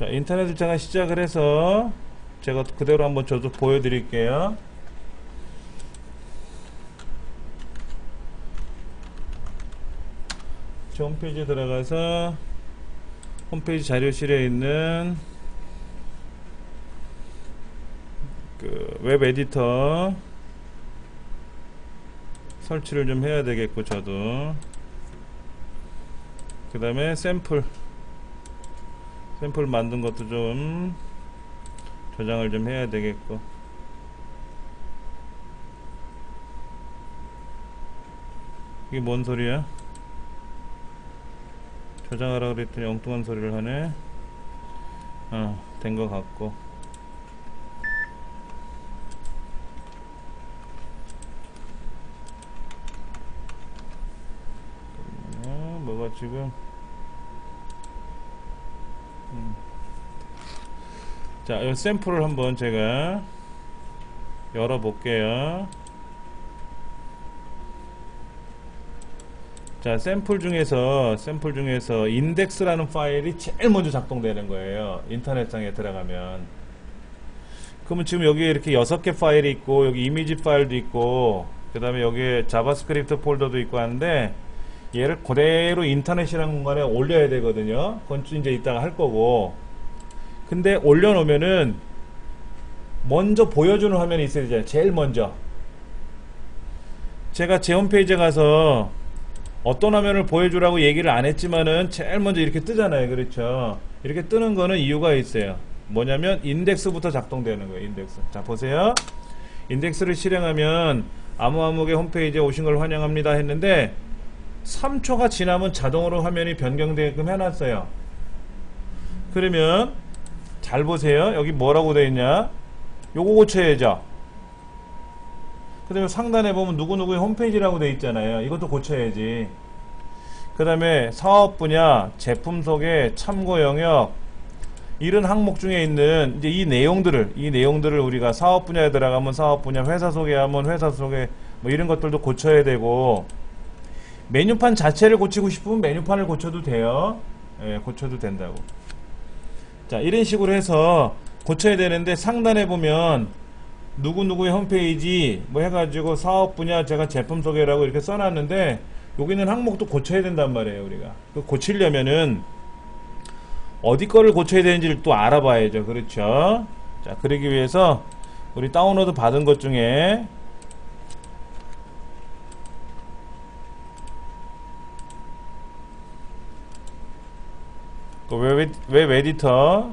자, 인터넷을 제가 시작을 해서 제가 그대로 한번 저도 보여드릴게요. 제 홈페이지에 들어가서 홈페이지 자료실에 있는 그 웹 에디터 설치를 좀 해야 되겠고, 저도 그 다음에 샘플 만든 것도 좀 저장을 좀 해야 되겠고. 이게 뭔 소리야? 저장하라 그랬더니 엉뚱한 소리를 하네. 된 것 같고. 뭐가 지금 자, 이 샘플을 한번 제가 열어볼게요. 자, 샘플 중에서 인덱스라는 파일이 제일 먼저 작동되는 거예요. 인터넷상에 들어가면. 그러면 지금 여기에 이렇게 6개 파일이 있고, 여기 이미지 파일도 있고, 그 다음에 여기에 자바스크립트 폴더도 있고 하는데, 얘를 그대로 인터넷이라는 공간에 올려야 되거든요. 그건 이제 이따가 할 거고. 근데 올려놓으면은 먼저 보여주는 화면이 있어야 되잖아요. 제일 먼저. 제가 제 홈페이지에 가서 어떤 화면을 보여주라고 얘기를 안 했지만은 제일 먼저 이렇게 뜨잖아요. 그렇죠? 이렇게 뜨는 거는 이유가 있어요. 뭐냐면 인덱스부터 작동되는 거예요. 인덱스. 자, 보세요. 인덱스를 실행하면 아무아무개 홈페이지에 오신 걸 환영합니다 했는데 3초가 지나면 자동으로 화면이 변경되게끔 해놨어요. 그러면 잘 보세요. 여기 뭐라고 되어 있냐? 요거 고쳐야죠. 그 다음에 상단에 보면 누구누구의 홈페이지라고 되어 있잖아요. 이것도 고쳐야지. 그 다음에 사업 분야, 제품 소개, 참고 영역, 이런 항목 중에 있는 이제 이 내용들을 우리가 사업 분야에 들어가면 사업 분야, 회사 소개하면 회사 소개, 뭐 이런 것들도 고쳐야 되고, 메뉴판 자체를 고치고 싶으면 메뉴판을 고쳐도 돼요. 예, 고쳐도 된다고. 자, 이런 식으로 해서 고쳐야 되는데 상단에 보면 누구누구의 홈페이지 뭐 해가지고 사업 분야 제가 제품 소개라고 이렇게 써놨는데 여기는 항목도 고쳐야 된단 말이에요. 우리가 그 고치려면은 어디 거를 고쳐야 되는지를 또 알아봐야죠. 그렇죠? 자, 그러기 위해서 우리 다운로드 받은 것 중에 그 웹 에디터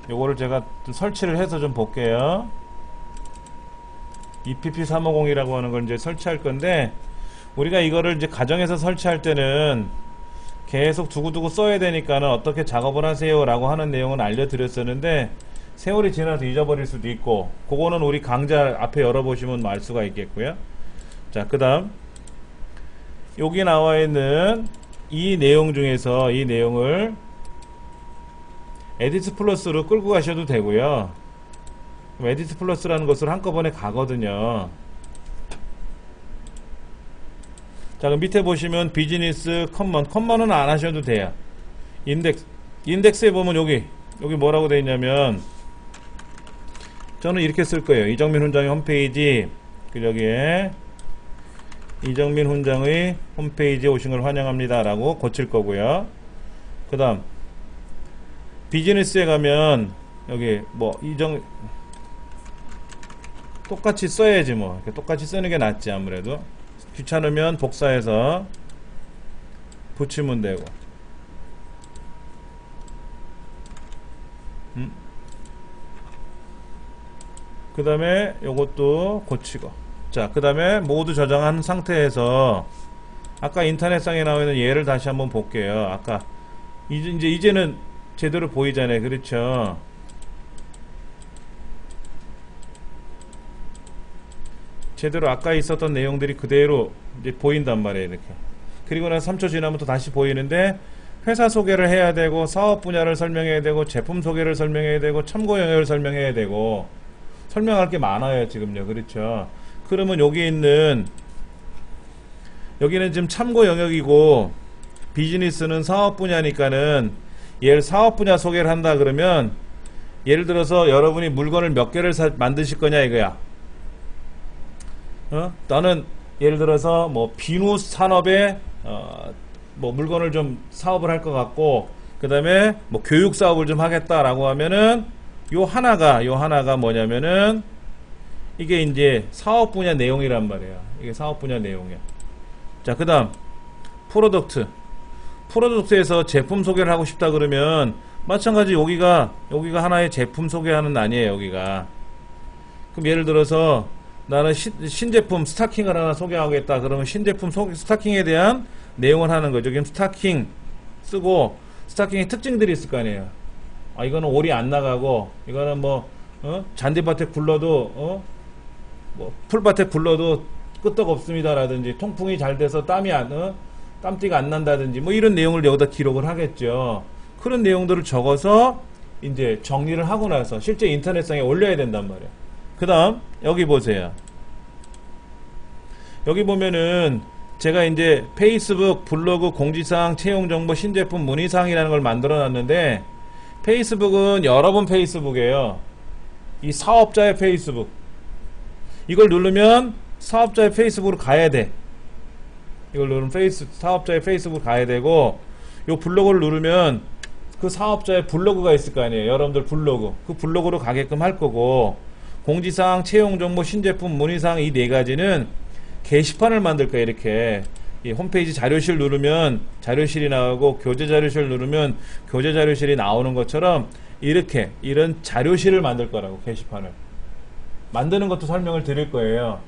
요거를 제가 좀 설치를 해서 좀 볼게요. EPP350이라고 하는 걸 이제 설치할 건데, 우리가 이거를 이제 가정에서 설치할 때는 계속 두고두고 써야 되니까는 어떻게 작업을 하세요 라고 하는 내용은 알려드렸었는데, 세월이 지나서 잊어버릴 수도 있고, 그거는 우리 강좌 앞에 열어보시면 알 수가 있겠고요. 자, 그 다음 여기 나와 있는 이 내용 중에서 이 내용을 에디트 플러스로 끌고 가셔도 되고요. 에디트 플러스라는 것을 한꺼번에 가거든요. 자, 그럼 밑에 보시면 비즈니스 컴먼은 안 하셔도 돼요. 인덱스에 보면 여기 뭐라고 되어 있냐면, 저는 이렇게 쓸 거예요. 이정민 훈장의 홈페이지, 그 여기에 이정민 훈장의 홈페이지에 오신 걸 환영합니다 라고 고칠 거고요. 그 다음 비즈니스에 가면 여기 뭐 똑같이 써야지 뭐. 이렇게 똑같이 쓰는 게 낫지. 아무래도 귀찮으면 복사해서 붙이면 되고. 그 다음에 요것도 고치고. 자, 그 다음에 모두 저장한 상태에서 아까 인터넷상에 나와 있는 예를 다시 한번 볼게요. 아까 이제는 제대로 보이잖아요. 그렇죠? 제대로 아까 있었던 내용들이 그대로 이제 보인단 말이에요. 이렇게. 그리고 나서 3초 지나면 또 다시 보이는데, 회사 소개를 해야 되고, 사업 분야를 설명해야 되고, 제품 소개를 설명해야 되고, 참고 영역을 설명해야 되고, 설명할 게 많아요. 지금요. 그렇죠? 그러면 여기는 지금 참고 영역이고, 비즈니스는 사업 분야니까는 예를 사업 분야 소개를 한다 그러면 예를 들어서 여러분이 물건을 몇 개를 만드실 거냐 이거야. 나는 예를 들어서 뭐 비누 산업에 뭐 물건을 좀 사업을 할 것 같고, 그 다음에 뭐 교육 사업을 좀 하겠다라고 하면은 요 하나가 뭐냐면은 이게 이제 사업 분야 내용이란 말이에요. 이게 사업 분야 내용이야. 자, 그 다음 프로덕트에서 제품 소개를 하고 싶다 그러면 마찬가지 여기가 하나의 제품 소개하는 아니에요. 여기가. 그럼 예를 들어서 나는 신제품 스타킹을 하나 소개하겠다 그러면 신제품 스타킹에 대한 내용을 하는 거죠. 지금 스타킹 쓰고 스타킹의 특징들이 있을 거 아니에요. 이거는 올이 안 나가고, 이거는 뭐 잔디밭에 굴러도 뭐 풀밭에 굴러도 끄떡 없습니다 라든지, 통풍이 잘 돼서 땀띠가 안 난다든지, 뭐 이런 내용을 여기다 기록을 하겠죠. 그런 내용들을 적어서 이제 정리를 하고 나서 실제 인터넷상에 올려야 된단 말이에요. 그 다음 여기 보세요. 여기 보면은 제가 이제 페이스북, 블로그, 공지사항, 채용정보, 신제품, 문의사항이라는 걸 만들어 놨는데, 페이스북은 여러분 페이스북이에요. 이 사업자의 페이스북. 이걸 누르면 사업자의 페이스북으로 가야 돼. 이걸 누르면 사업자의 페이스북으로 가야 되고, 요 블로그를 누르면 그 사업자의 블로그가 있을 거 아니에요. 여러분들 블로그. 그 블로그로 가게끔 할 거고, 공지사항, 채용정보, 신제품, 문의사항 이 네 가지는 게시판을 만들 거예요. 이렇게 이 홈페이지 자료실 누르면 자료실이 나오고, 교재 자료실 누르면 교재 자료실이 나오는 것처럼 이렇게 이런 자료실을 만들 거라고. 게시판을 만드는 것도 설명을 드릴 거예요.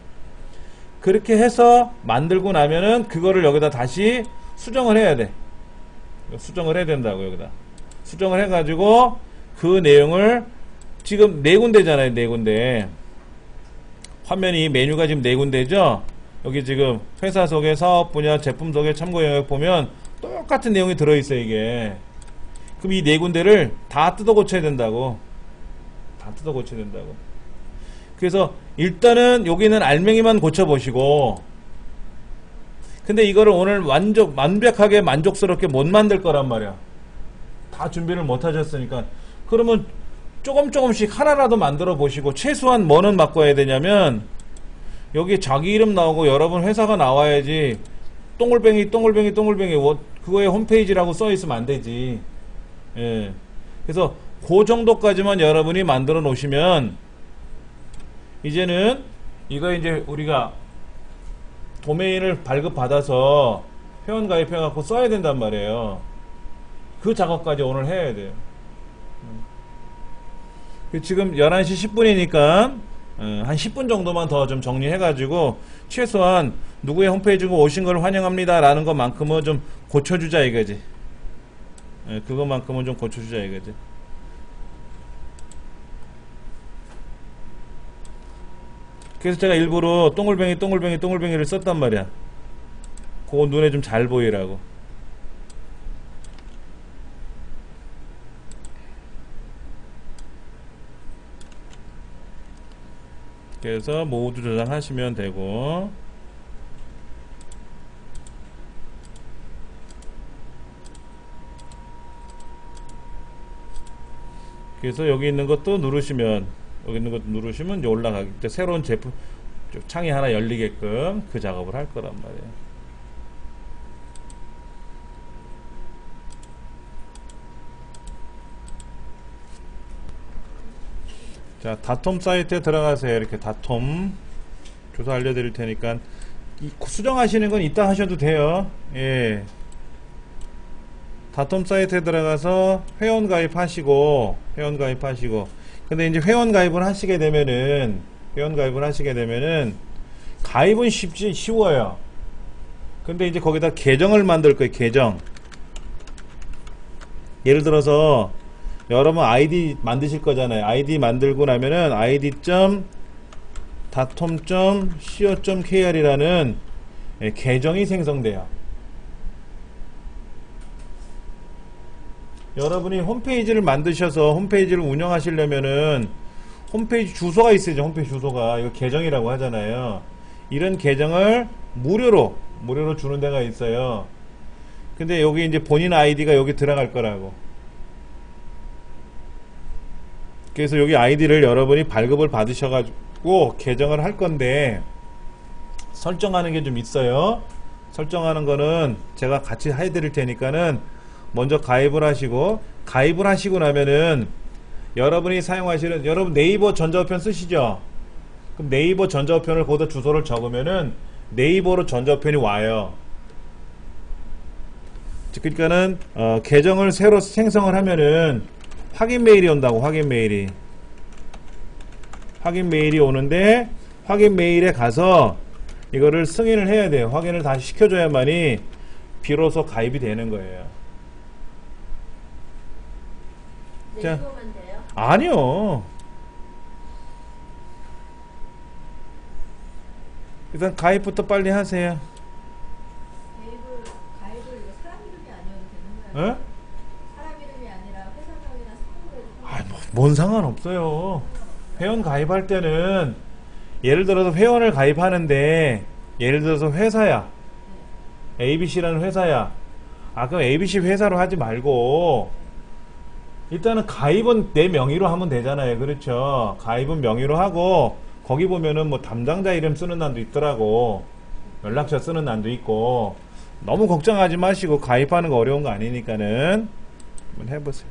그렇게 해서 만들고 나면은 그거를 여기다 다시 수정을 해야 돼. 수정을 해야 된다고. 여기다 수정을 해가지고 그 내용을 지금 네 군데잖아요. 네 군데 화면이 메뉴가 지금 네 군데죠. 여기 지금 회사 소개, 사업 분야, 제품 소개, 참고 영역 보면 똑같은 내용이 들어있어요. 이게. 그럼 이 네 군데를 다 뜯어 고쳐야 된다고. 다 뜯어 고쳐야 된다고. 그래서 일단은 여기는 알맹이만 고쳐보시고, 근데 이거를 오늘 완벽하게 만족스럽게 못 만들 거란 말이야. 다 준비를 못 하셨으니까. 그러면 조금씩 하나라도 만들어 보시고, 최소한 뭐는 바꿔야 되냐면 여기 자기 이름 나오고 여러분 회사가 나와야지 동글뱅이 그거에 홈페이지라고 써 있으면 안 되지. 예. 그래서 그 정도까지만 여러분이 만들어 놓으시면, 이제는 이거 이제 우리가 도메인을 발급받아서 회원 가입해 갖고 써야 된단 말이에요. 그 작업까지 오늘 해야 돼요. 지금 11시 10분이니까 한 10분 정도만 더 좀 정리해가지고 최소한 누구의 홈페이지고 오신 걸 환영합니다 라는 것만큼은 좀 고쳐주자 이거지. 그것만큼은 좀 고쳐주자 이거지. 그래서 제가 일부러 동글뱅이를 썼단 말이야. 그거 눈에 좀 잘 보이라고. 그래서 모두 저장하시면 되고, 그래서 여기 있는 것도 누르시면 이제 올라가기, 이제 새로운 제품 창이 하나 열리게끔 그 작업을 할 거란 말이에요. 자, 다톰 사이트에 들어가세요. 이렇게 다톰 주소 알려드릴 테니까 수정하시는 건 이따 하셔도 돼요. 예. 다톰 사이트에 들어가서 회원 가입하시고, 근데 이제 회원 가입을 하시게 되면은 가입은 쉬워요. 근데 이제 거기다 계정을 만들 거예요. 계정. 예를 들어서 여러분 아이디 만드실 거잖아요. 아이디 만들고 나면은 id.datom.co.kr이라는 계정이 생성돼요. 여러분이 홈페이지를 만드셔서 홈페이지를 운영하시려면은 홈페이지 주소가 있어야죠. 홈페이지 주소가. 이거 계정이라고 하잖아요. 이런 계정을 무료로 주는 데가 있어요. 근데 여기 이제 본인 아이디가 여기 들어갈 거라고. 그래서 여기 아이디를 여러분이 발급을 받으셔가지고 계정을 할 건데 설정하는 게 좀 있어요. 설정하는 거는 제가 같이 해드릴 테니까는 먼저 가입을 하시고, 가입을 하시고 나면은 여러분이 사용하시는, 여러분 네이버 전자우편 쓰시죠? 그럼 네이버 전자우편을 거기다 주소를 적으면은 네이버로 전자우편이 와요. 그러니까는 계정을 새로 생성을 하면은 확인 메일이 온다고. 확인 메일이 오는데, 확인 메일에 가서 이거를 승인을 해야 돼요. 확인을 다시 시켜줘야만이 비로소 가입이 되는 거예요. 네이버만 돼요? 아니요. 일단 가입부터 빨리 하세요. 가입을 이거 사람 이름이 아니어도 되는 거예요? 에? 사람 이름이 아니라 회사명이나 사무로 아, 뭔 상관없어요. 회원 가입할 때는 예를 들어서 회원을 가입하는데, 예를 들어서 회사야, ABC라는 회사야. 그럼 ABC 회사로 하지 말고 일단은 가입은 내 명의로 하면 되잖아요. 그렇죠? 가입은 명의로 하고, 거기 보면은 뭐 담당자 이름 쓰는 난도 있더라고. 연락처 쓰는 난도 있고. 너무 걱정하지 마시고, 가입하는 거 어려운 거 아니니까는 한번 해보세요.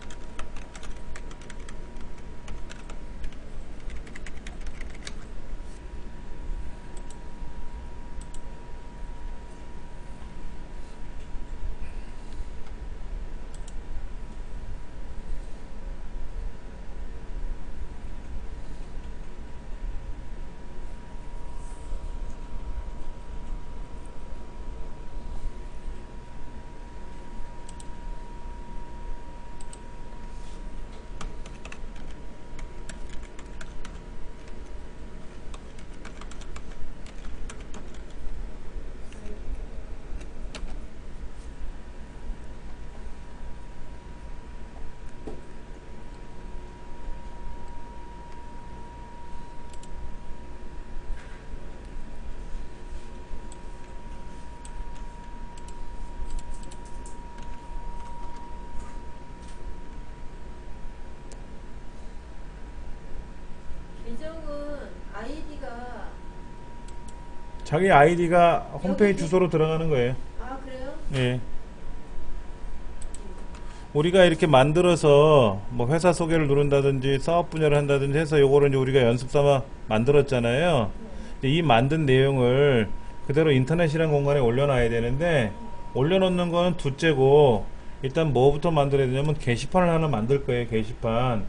계정은 아이디가 자기 아이디가 홈페이지 주소로 들어가는 거예요. 그래요? 예. 우리가 이렇게 만들어서 뭐 회사 소개를 누른다든지 사업 분야를 한다든지 해서 요거를 이제 우리가 연습 삼아 만들었잖아요. 이 만든 내용을 그대로 인터넷이라는 공간에 올려놔야 되는데, 올려놓는 거는 둘째고, 일단 뭐부터 만들어야 되냐면 게시판을 하나 만들 거예요. 게시판.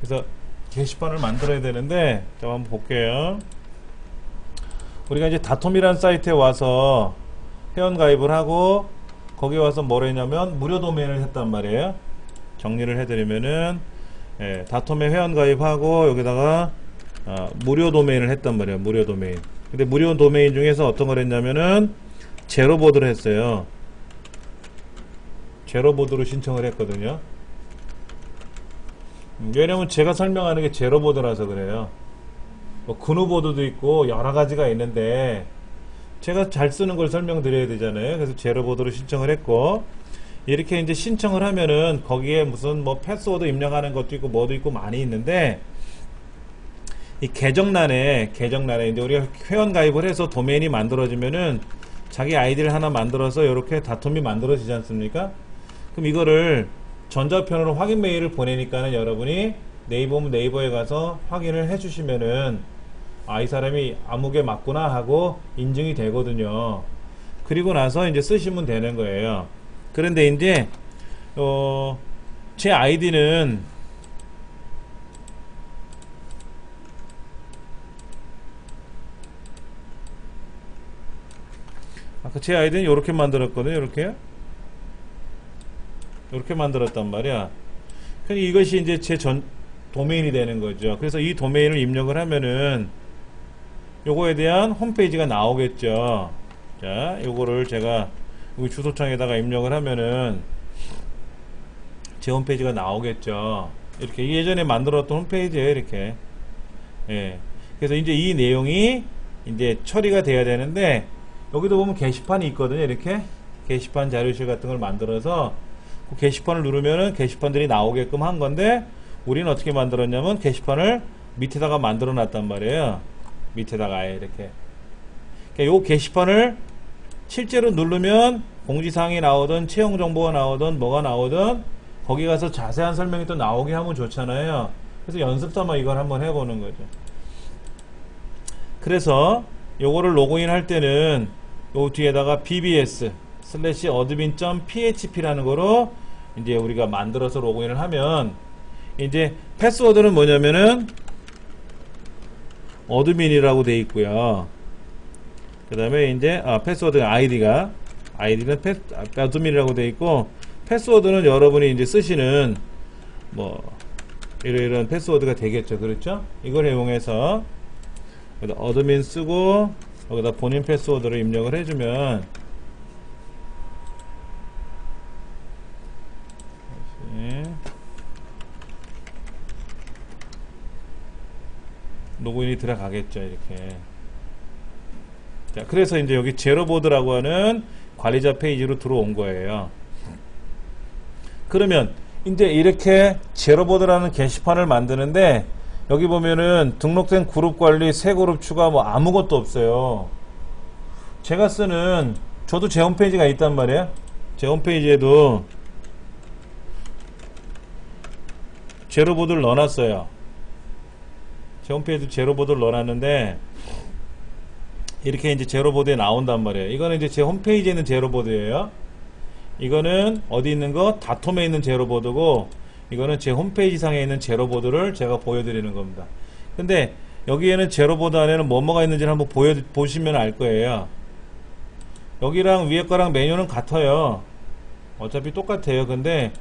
그래서 게시판을 만들어야 되는데, 자 한번 볼게요. 우리가 이제 다톰이라는 사이트에 와서 회원 가입을 하고, 거기 와서 뭘 했냐면 무료 도메인을 했단 말이에요. 정리를 해드리면은, 다톰에 회원 가입하고 여기다가 무료 도메인을 했단 말이에요. 무료 도메인. 근데 무료 도메인 중에서 어떤 걸 했냐면은 제로보드를 했어요. 제로보드로 신청을 했거든요. 왜냐면 제가 설명하는 게 제로보드라서 그래요. 뭐 근우보드도 있고 여러 가지가 있는데 제가 잘 쓰는 걸 설명드려야 되잖아요. 그래서 제로보드로 신청을 했고, 이렇게 이제 신청을 하면은 거기에 무슨 뭐 패스워드 입력하는 것도 있고 뭐도 있고 많이 있는데, 이 계정란에 이제 우리가 회원 가입을 해서 도메인이 만들어지면은 자기 아이디를 하나 만들어서 이렇게 다툼이 만들어지지 않습니까? 그럼 이거를 전자편으로 확인 메일을 보내니까는 여러분이 네이버에 가서 확인을 해주시면은 이 사람이 아무개 맞구나 하고 인증이 되거든요. 그리고 나서 이제 쓰시면 되는 거예요. 그런데 이제 제 아이디는 제 아이디는 이렇게 만들었거든요. 이렇게 만들었단 말이야. 그러니까 이것이 이제 제 도메인이 되는 거죠. 그래서 이 도메인을 입력을 하면은 요거에 대한 홈페이지가 나오겠죠. 자, 요거를 제가 여기 주소창에다가 입력을 하면은 제 홈페이지가 나오겠죠. 이렇게 예전에 만들었던 홈페이지예요. 이렇게. 예. 그래서 이제 이 내용이 이제 처리가 돼야 되는데, 여기도 보면 게시판이 있거든요. 이렇게 게시판 자료실 같은 걸 만들어서 그 게시판을 누르면은 게시판들이 나오게끔 한 건데, 우리는 어떻게 만들었냐면 게시판을 밑에다가 만들어 놨단 말이에요. 밑에다가 아예 이렇게. 그러니까 요 게시판을 실제로 누르면 공지사항이 나오든 채용 정보가 나오든 뭐가 나오든 거기 가서 자세한 설명이 또 나오게 하면 좋잖아요. 그래서 연습 삼아 이걸 한번 해보는 거죠. 그래서 요거를 로그인 할 때는 요 뒤에다가 bbs admin.php라는 거로 이제 우리가 만들어서 로그인을 하면 이제 패스워드는 뭐냐면은 어드민이라고 돼 있고요. 그 다음에 이제 패스워드 아이디는 어드민이라고 돼 있고, 패스워드는 여러분이 이제 쓰시는 뭐 이런 패스워드가 되겠죠. 그렇죠? 이걸 이용해서 어드민 쓰고 여기다 본인 패스워드를 입력을 해주면 로그인이 들어가겠죠. 이렇게. 자, 그래서 이제 여기 제로보드라고 하는 관리자 페이지로 들어온 거예요. 그러면 이제 이렇게 제로보드라는 게시판을 만드는데 여기 보면은 등록된 그룹 관리, 새 그룹 추가 뭐 아무것도 없어요. 제가 쓰는, 저도 제 홈페이지가 있단 말이에요. 제 홈페이지에도 제로보드를 넣어놨어요. 제 홈페이지도 제로보드를 넣어놨는데 이렇게 이제 제로보드에 나온단 말이에요. 이거는 이제 제 홈페이지에 있는 제로보드예요. 이거는 어디 있는 거? 다톰에 있는 제로보드고, 이거는 제 홈페이지 상에 있는 제로보드를 제가 보여드리는 겁니다. 근데 여기에는 제로보드 안에는 뭐가 있는지를 한번 보시면 알 거예요. 여기랑 위에 거랑 메뉴는 같아요. 어차피 똑같아요. 근데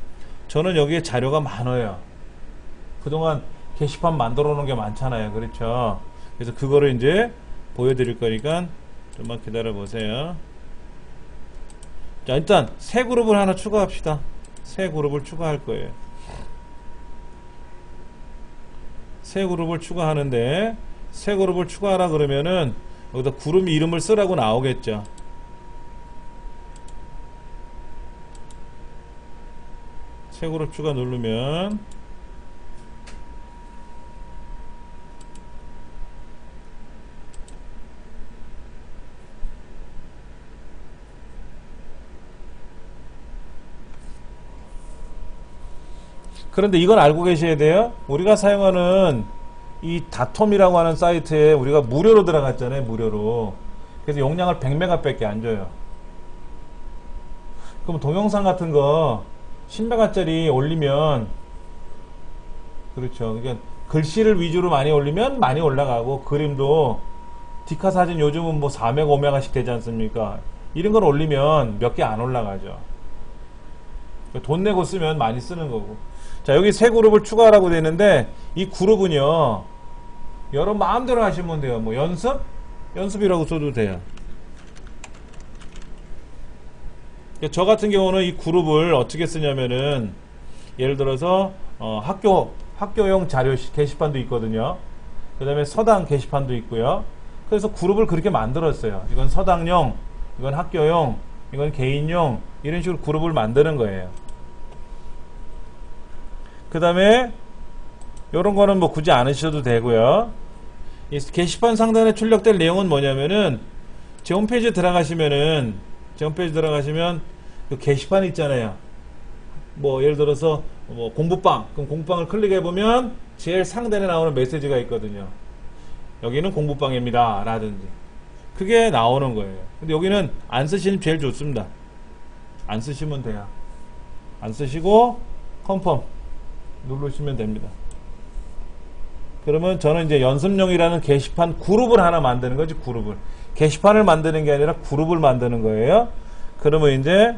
저는 여기에 자료가 많아요. 그동안 게시판 만들어 놓은 게 많잖아요. 그렇죠? 그래서 그거를 이제 보여드릴 거니까 좀만 기다려 보세요. 자, 일단 새 그룹을 하나 추가합시다. 새 그룹을 추가할 거예요. 새 그룹을 추가하는데, 새 그룹을 추가하라 그러면은 여기다 그룹 이름을 쓰라고 나오겠죠. 새 그룹 추가 누르면 그런데 이건 알고 계셔야 돼요. 우리가 사용하는 이 다톰이라고 하는 사이트에 우리가 무료로 들어갔잖아요. 무료로. 그래서 용량을 100메가 밖에 안 줘요. 그럼 동영상 같은 거 10메가짜리 올리면, 그렇죠. 그러니까 글씨를 위주로 많이 올리면 많이 올라가고, 그림도 디카 사진 요즘은 뭐 4메가 5메가씩 되지 않습니까? 이런 걸 올리면 몇 개 안 올라가죠. 돈 내고 쓰면 많이 쓰는 거고. 자, 여기 새 그룹을 추가하라고 되어 있는데, 이 그룹은요, 여러분 마음대로 하시면 돼요. 뭐 연습이라고 써도 돼요. 저 같은 경우는 이 그룹을 어떻게 쓰냐면은, 예를 들어서 학교용 자료 게시판도 있거든요. 그 다음에 서당 게시판도 있고요. 그래서 그룹을 그렇게 만들었어요. 이건 서당용, 이건 학교용, 이건 개인용, 이런 식으로 그룹을 만드는 거예요. 그 다음에 요런 거는 뭐 굳이 안 하셔도 되고요. 이 게시판 상단에 출력될 내용은 뭐냐면은, 제 홈페이지에 들어가시면 그 게시판 있잖아요. 뭐 예를 들어서 뭐 공부방, 그럼 공부방을 클릭해 보면 제일 상단에 나오는 메시지가 있거든요. 여기는 공부방입니다 라든지, 그게 나오는 거예요. 근데 여기는 안 쓰시면 제일 좋습니다. 안 쓰시면 돼요. 안 쓰시고 컨펌 누르시면 됩니다. 그러면 저는 이제 연습용이라는 게시판 그룹을 하나 만드는 거지. 그룹을, 게시판을 만드는 게 아니라 그룹을 만드는 거예요. 그러면 이제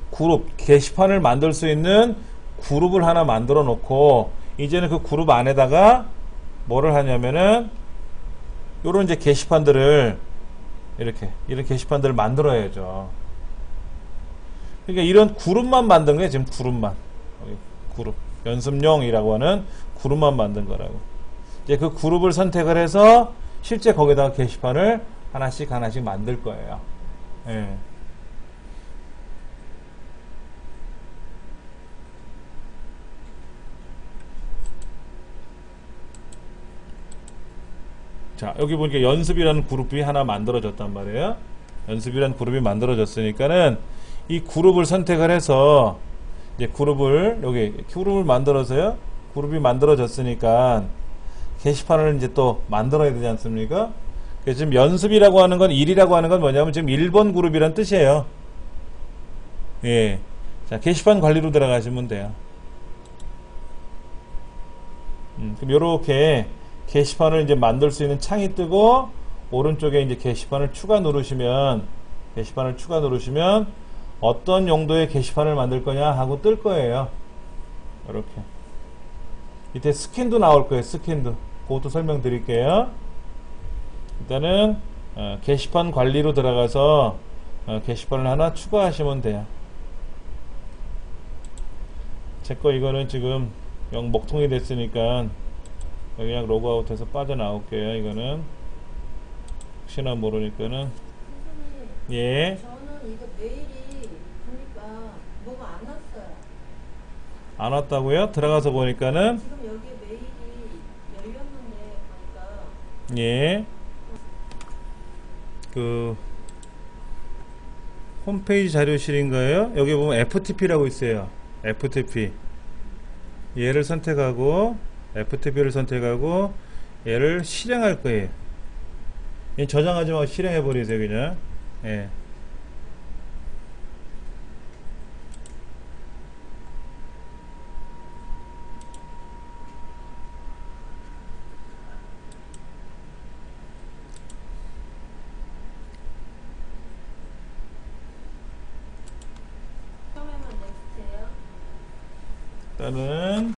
그룹, 게시판을 만들 수 있는 그룹을 하나 만들어 놓고, 이제는 그 그룹 안에다가 뭐를 하냐면은 요런 이제 게시판들을 이런 게시판들을 만들어야죠. 그러니까 이런 그룹만 만든 거예요. 지금 그룹만. 그룹. 연습용이라고 하는 그룹만 만든 거라고. 이제 그 그룹을 선택을 해서 실제 거기다가 게시판을 하나씩 만들 거예요. 예. 자, 여기 보니까 연습이라는 그룹이 하나 만들어졌단 말이에요. 연습이라는 그룹이 만들어졌으니까는 이 그룹을 선택을 해서 이제 여기 그룹을 만들어서요. 그룹이 만들어졌으니까 게시판을 이제 또 만들어야 되지 않습니까? 그래서 지금 연습이라고 하는 건 1이라고 하는 건 뭐냐면 지금 1번 그룹이란 뜻이에요. 예. 자, 게시판 관리로 들어가시면 돼요. 그럼 요렇게 게시판을 이제 만들 수 있는 창이 뜨고 오른쪽에 이제 게시판을 추가 누르시면 어떤 용도의 게시판을 만들 거냐 하고 뜰 거예요. 이렇게 밑에 스캔도 나올 거예요. 스캔도 그것도 설명드릴게요. 일단은 게시판 관리로 들어가서 게시판을 하나 추가하시면 돼요. 제 거 이거는 지금 영 먹통이 됐으니까 그냥 로그아웃해서 빠져나올게요. 이거는 혹시나 모르니까는. 선생님, 예. 저는 이거 메일이 보니까 뭐가 안 왔어요. 안 왔다고요? 들어가서 보니까는. 지금 여기 메일이 열렸는데 보니까 예. 그 홈페이지 자료실인가요? 여기 보면 FTP라고 있어요. FTP. 얘를 선택하고 FTP를 선택하고 얘를 실행할 거예요. 얘 저장하지 말고 실행해 버리세요, 그냥. 예. 처음에만 넥스트예요. 일단은